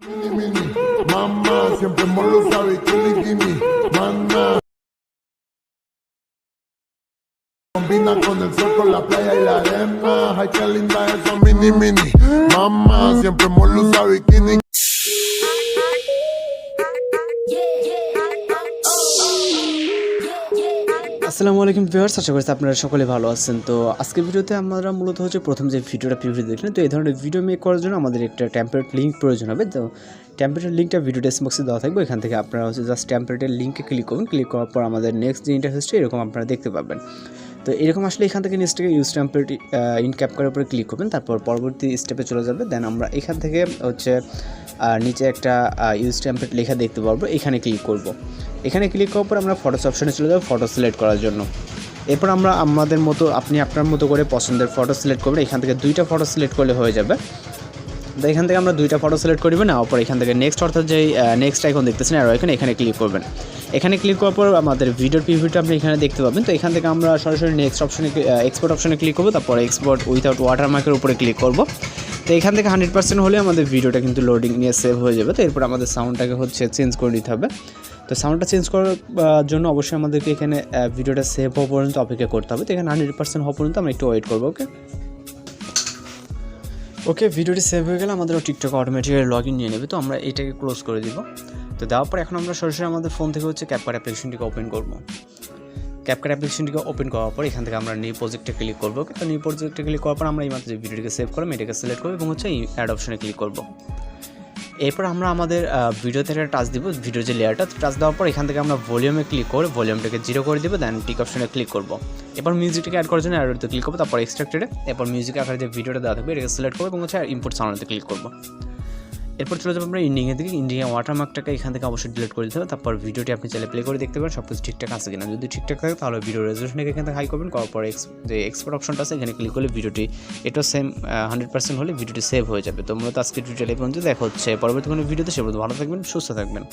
Mamá, siempre molo sabe que bikini, mana. Combina con el sol, con la playa y la arena. Ay, qué linda esa mini. Mamá, siempre molo sabe bikini. আসসালামু আলাইকুম viewers, আশা করি আপনারা সকলে ভালো আছেন। তো আজকের ভিডিওতে আমরা মূলত হচ্ছে প্রথম যে ভিডিওটা প্রিভিউ দেখলেন, তো এই ধরনের ভিডিও মেক করার জন্য আমাদের একটা টেমপ্লেট লিঙ্ক প্রয়োজন হবে। তো টেমপ্লেটের লিঙ্কটা ভিডিও ডেসক্রিপশন বক্সে দেওয়া থাকবে, এখান থেকে আপনারা হচ্ছে জাস্ট টেমপ্লেটের লিঙ্কে ক্লিক করবেন। ক্লিক করার পর আমাদের নেক্সট যে ইন্টারফেসটা এরকম আপনারা দেখতে পাবেন। তো এরকম আসলে এখান থেকে নিচ থেকে ইউজ টেমপ্লেট ইন ক্যাপকাটের উপরে ক্লিক করবেন, তারপর পরবর্তী স্টেপে চলে যাবে। দেন আমরা এখান থেকে হচ্ছে নিচে একটা ইউজ টেমপ্লেট লেখা দেখতে পারবো, এখানে ক্লিক করব। এখানে ক্লিক করার পর আমরা ফটোস অপশনে চলে যাবো ফটো সিলেক্ট করার জন্য। এরপর আমরা আমাদের মতো আপনি আপনার মতো করে পছন্দের ফটো সিলেক্ট করবেন। এখান থেকে দুইটা ফটো সিলেক্ট করলে হয়ে যাবে। তো এখান থেকে আমরা দুইটা ফটো সিলেক্ট করবেন, নেওয়ার পর এখান থেকে নেক্সট অর্থাৎ যে নেক্সট আইকন দেখতেছেন আর এখানে ক্লিক করবেন। এখানে ক্লিক করার পর আমাদের ভিডিওর প্রিভিউটা আপনি এখানে দেখতে পাবেন। তো এখান থেকে আমরা সরাসরি নেক্সট অপশনে এক্সপোর্ট অপশনে ক্লিক করবো, তারপর এক্সপোর্ট উইথাউট ওয়াটারমার্কের উপরে ক্লিক করব। তো এখান থেকে 100% হলে আমাদের ভিডিওটা কিন্তু লোডিং নিয়ে সেভ হয়ে যাবে। তো এরপর আমাদের সাউন্ডটাকে হচ্ছে চেঞ্জ করে নিতে হবে। তো সাউন্ডটা চেঞ্জ করার জন্য অবশ্যই আমাদেরকে এখানে ভিডিওটা সেভ হওয়া পর্যন্ত অপেক্ষা করতে হবে। তো এখানে 100% হওয়া পর্যন্ত আমরা একটু ওয়েট করবো। ওকে ভিডিওটি সেভ হয়ে গেলে আমাদের টিকটক অটোমেটিক্যালি লগ ইন নিয়ে নেবে। তো আমরা এটাকে ক্লোজ করে দিব। তো দেওয়ার পর এখন আমরা সরাসরি আমাদের ফোন থেকে হচ্ছে ক্যাপকাট অ্যাপ্লিকেশনটিকে ওপেন করবো। ক্যাপকাট অ্যাপ্লিকেশনটিকে ওপেন করার পর এখান থেকে আমরা নিউ প্রজেক্টে ক্লিক করবো। তো নিউ প্রজেক্টে ক্লিক করার পর আমরা এই মাত্র যে ভিডিওটিকে সেভ করলাম এটাকে সিলেক্ট করবো এবং হচ্ছে অ্যাড অপশনে ক্লিক করবো। এরপর আমরা আমাদের ভিডিওতে একটা টাচ দিব, ভিডিওর যে লেয়ারটা টাচ দেওয়ার পর এখান থেকে আমরা ভলিউমে ক্লিক করে ভলিউমটাকে 0 করে দিব। দেন টিক অপশনে ক্লিক করবো। এরপর মিউজিকটাকে অ্যাড করার জন্য অ্যাডতে ক্লিক করবো, তারপর এক্সট্রাক্টেডে এরপর মিউজিক আকারে যে ভিডিওটা দেওয়া থাকবে এটাকে সিলেক্ট করবো এবং হচ্ছে ইম্পোর্ট সাউন্ডে ক্লিক করবো। এরপর চলে যাবো আমরা ইন্ডিংয়ের দিকে। ইন্ডিংয়ে ওয়াটারমার্কটাকে এখান থেকে অবশ্যই ডিলিট করে দিতে হবে। তারপর ভিডিওটি আপনি চাইলে প্লে করে দেখতে পারেন সব কিছু ঠিকঠাক আছে কিনা। যদি ঠিকঠাক থাকে তাহলে ভিডিও রেজলিউশনটাকে এখান থেকে হাই করবেন, করার পর যে এক্সপোর্ট অপশনটা আছে এখানে ক্লিক করলে ভিডিওটি এটা সেম 100% হলে ভিডিওটি সেভ হয়ে যাবে। তো মূলত আজকে টিউটোরিয়াল এই পর্যন্ত দেখা হচ্ছে পরবর্তী কোনো ভিডিওতে। সে পর্যন্ত ভালো থাকবেন, সুস্থ থাকবেন।